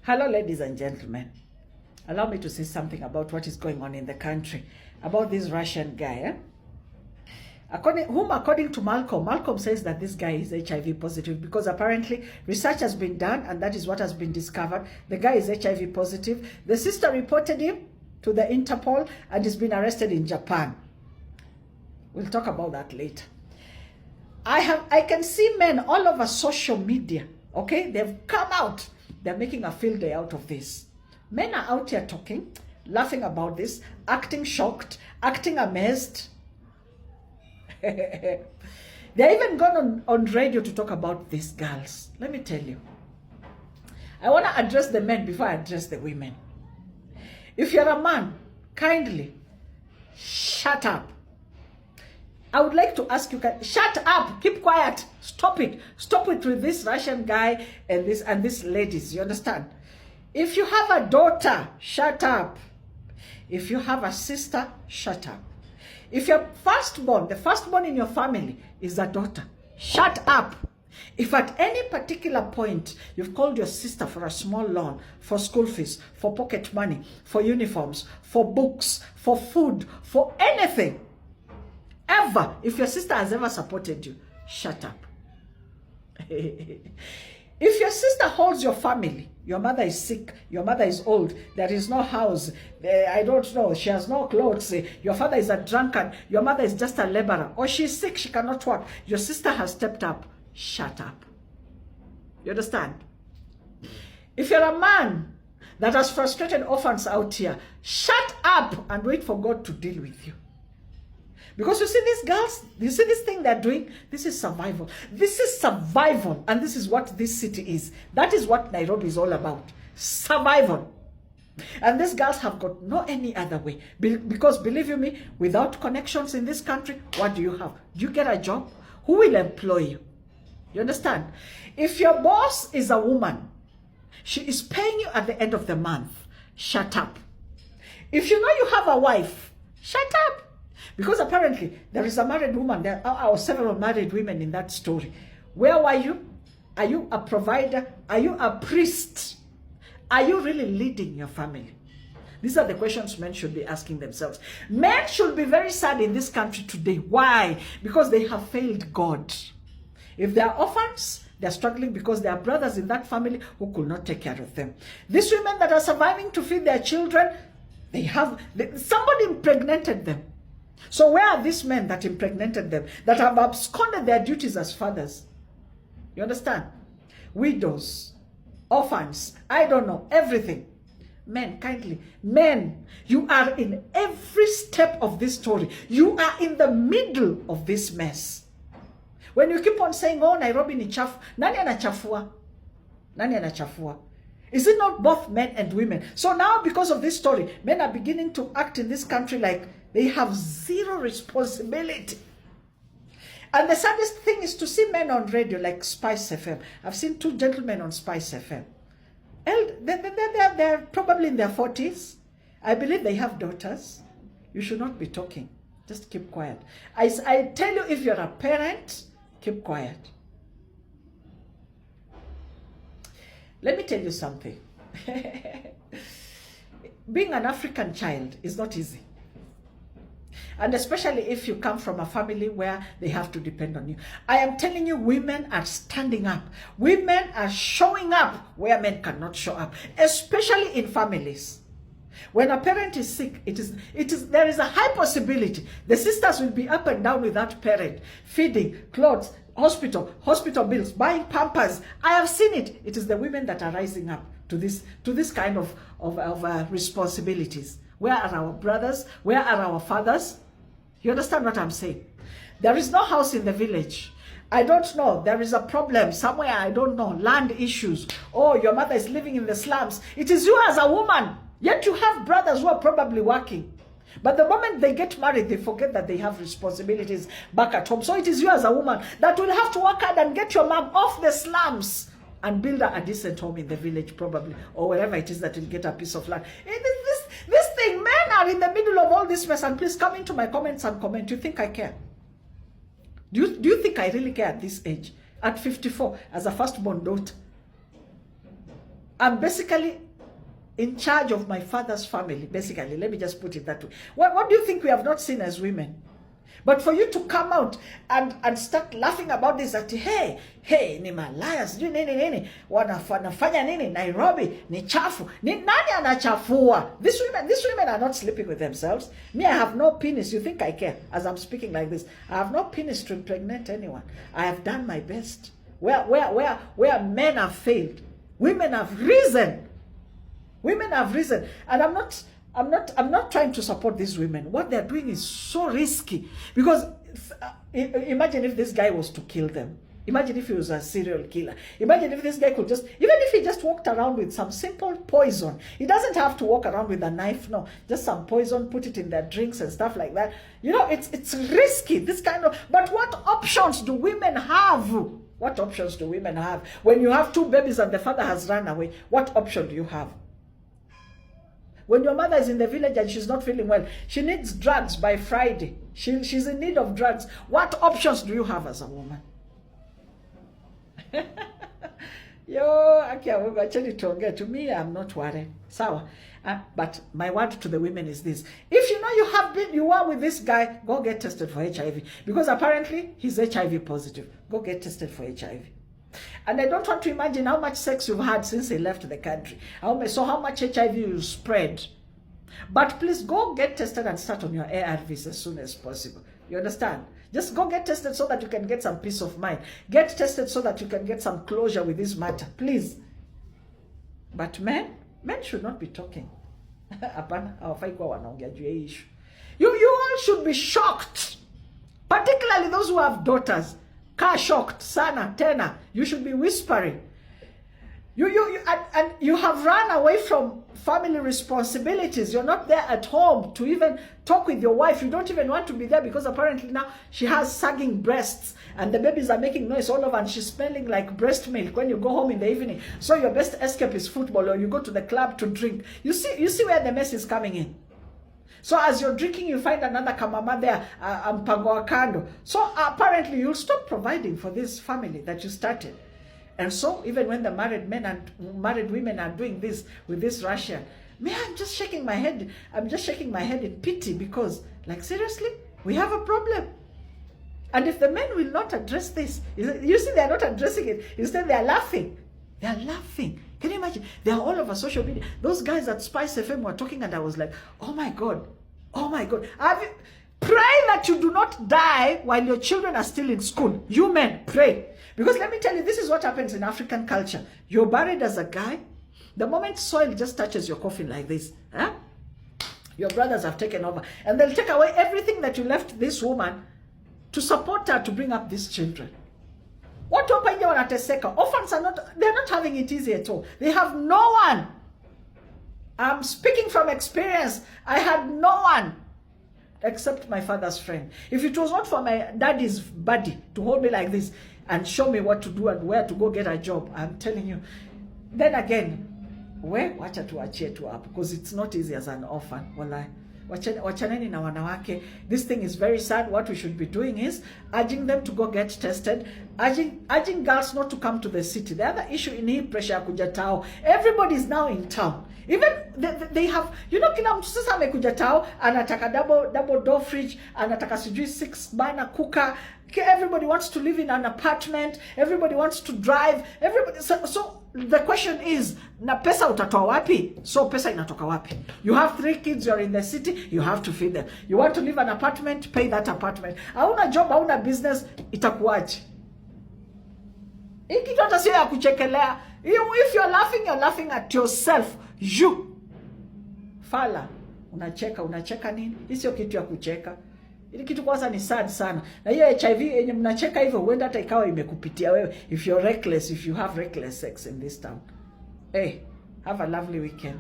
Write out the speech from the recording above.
Hello, ladies and gentlemen. Allow me to say something about what is going on in the country, about this Russian guy. According to Malcolm says that this guy is HIV positive because apparently research has been done and that is what has been discovered. The guy is HIV positive. The sister reported him to the Interpol and he's been arrested in Japan. We'll talk about that later. I can see men all over social media, okay? They've come out. They're making a field day out of this. Men are out here talking, laughing about this, acting shocked, acting amazed. They're even gone on radio to talk about these girls. Let me tell you. I want to address the men before I address the women. If you're a man, kindly shut up. I would like to ask you, shut up, keep quiet, stop it. Stop it with this Russian guy and this ladies, you understand? If you have a daughter, shut up. If you have a sister, shut up. If your firstborn, the firstborn in your family is a daughter, shut up. If at any particular point you've called your sister for a small loan, for school fees, for pocket money, for uniforms, for books, for food, for anything, ever, if your sister has ever supported you, shut up. If your sister holds your family, your mother is sick, your mother is old, there is no house, I don't know, she has no clothes, your father is a drunkard, your mother is just a laborer, or she's sick, she cannot work, your sister has stepped up, shut up. You understand? If you're a man that has frustrated orphans out here, shut up and wait for God to deal with you. Because you see these girls, you see this thing they're doing? This is survival. This is survival. And this is what this city is. That is what Nairobi is all about. Survival. And these girls have got no any other way. Because believe you me, without connections in this country, what do you have? Do you get a job? Who will employ you? You understand? If your boss is a woman, she is paying you at the end of the month, shut up. If you know you have a wife, shut up. Because apparently there is a married woman, there are several married women in that story. Where were you? Are you a provider? Are you a priest? Are you really leading your family? These are the questions men should be asking themselves. Men should be very sad in this country today. Why? Because they have failed God. If they are orphans, they are struggling because there are brothers in that family who could not take care of them. These women that are surviving to feed their children, somebody impregnated them. So where are these men that impregnated them, that have absconded their duties as fathers? You understand? Widows, orphans, I don't know, everything. Men, kindly, men, you are in every step of this story. You are in the middle of this mess. When you keep on saying, oh, Nairobi ni chafu, nani anachafua? Nani anachafua? Is it not both men and women? So now, because of this story, men are beginning to act in this country like they have zero responsibility. And the saddest thing is to see men on radio like Spice FM. I've seen two gentlemen on Spice FM. They're probably in their 40s. I believe they have daughters. You should not be talking. Just keep quiet. I tell you, if you're a parent, keep quiet. Let me tell you something. Being an African child is not easy. And especially if you come from a family where they have to depend on you. I am telling you, women are standing up. Women are showing up where men cannot show up, especially in families. When a parent is sick, there is a high possibility the sisters will be up and down with that parent, feeding, clothes, hospital bills, buying Pampers. I have seen it. It is the women that are rising up to this kind of responsibilities. Where are our brothers? Where are our fathers? You understand what I'm saying? There is no house in the village. I don't know. There is a problem somewhere. I don't know. Land issues. Oh, your mother is living in the slums. It is you as a woman. Yet you have brothers who are probably working. But the moment they get married, they forget that they have responsibilities back at home. So it is you as a woman that will have to work hard and get your mom off the slums and build a decent home in the village probably, or wherever it is that will get a piece of land. This thing, men are in the middle of all this mess. And please come into my comments and comment. Do you think I care? Do you think I really care at this age? At 54, as a firstborn daughter? I'm basically in charge of my father's family, basically. Let me just put it that way. What do you think we have not seen as women? But for you to come out and start laughing about this, that hey, ni malaya, sijui nini, wanafanya nini, Nairobi, ni chafu, ni nani anachafua? These women are not sleeping with themselves. Me, I have no penis. You think I care? As I'm speaking like this, I have no penis to impregnate anyone. I have done my best. Where men have failed, women have risen. Women have risen. And I'm not trying to support these women. What they're doing is so risky. Because imagine if this guy was to kill them. Imagine if he was a serial killer. Imagine if this guy could just, even if he just walked around with some simple poison. He doesn't have to walk around with a knife, no. Just some poison, put it in their drinks and stuff like that. You know, it's risky, this kind of, but what options do women have? What options do women have? When you have 2 babies and the father has run away, what option do you have? When your mother is in the village and she's not feeling well, she needs drugs by Friday. She's in need of drugs. What options do you have as a woman? To me, I'm not worried. Sawa. But my word to the women is this. If you know you are with this guy, go get tested for HIV. Because apparently, he's HIV positive. Go get tested for HIV. And I don't want to imagine how much sex you've had since he left the country. How much HIV you spread. But please go get tested and start on your ARVs as soon as possible. You understand? Just go get tested so that you can get some peace of mind. Get tested so that you can get some closure with this matter. Please. But men should not be talking. You all should be shocked. Particularly those who have daughters. Car shocked, sana, tena. You should be whispering. And you have run away from family responsibilities. You're not there at home to even talk with your wife. You don't even want to be there because apparently now she has sagging breasts and the babies are making noise all over and she's smelling like breast milk when you go home in the evening. So your best escape is football or you go to the club to drink. You see where the mess is coming in. So as you're drinking, you find another kamama there, mpango wa kando. So apparently you'll stop providing for this family that you started. And so even when the married men and married women are doing this with this Russian, I'm just shaking my head. I'm just shaking my head in pity because, like, seriously, we have a problem. And if the men will not address this, you see, they're not addressing it. Instead, they're laughing. They're laughing. Can you imagine? They're all over social media. Those guys at Spice FM were talking and I was like, oh my God. Oh my God. Pray that you do not die while your children are still in school. You men, pray. Because let me tell you, this is what happens in African culture. You're buried as a guy. The moment soil just touches your coffin like this, your brothers have taken over. And they'll take away everything that you left this woman to support her to bring up these children. What orphans they're not having it easy at all. They have no one. I'm speaking from experience. I had no one except my father's friend. If it was not for my daddy's buddy to hold me like this and show me what to do and where to go get a job, I'm telling you, then again, wacha tuachie tu hapo, because it's not easy as an orphan. Wallahi. Wachaneni na wanawake. This thing is very sad. What we should be doing is urging them to go get tested, urging girls not to come to the city. The other issue in hii pressure kuja tao, everybody is now in town. Even they have, you know, kila mtu sasa amekuja tao, anataka double door fridge, anataka sijui 6 burner cooker. Everybody wants to live in an apartment. Everybody wants to drive. Everybody. So the question is, na pesa utatoa wapi? So pesa inatoka wapi? You have 3 kids, you're in the city, you have to feed them. You want to live in an apartment, pay that apartment. Hauna job, hauna business, itakuaje? Hiki hata sio ya kuchekelea. If you're laughing at yourself. You. Fala. Unacheka nini? Hii sio kitu ya kucheka. Ili kitu kwanza ni sad sana. Na hiyo HIV yenye mnacheka hivyo huenda hata ikawa imekupitia wewe. If you're reckless, if you have reckless sex in this town. Hey, have a lovely weekend.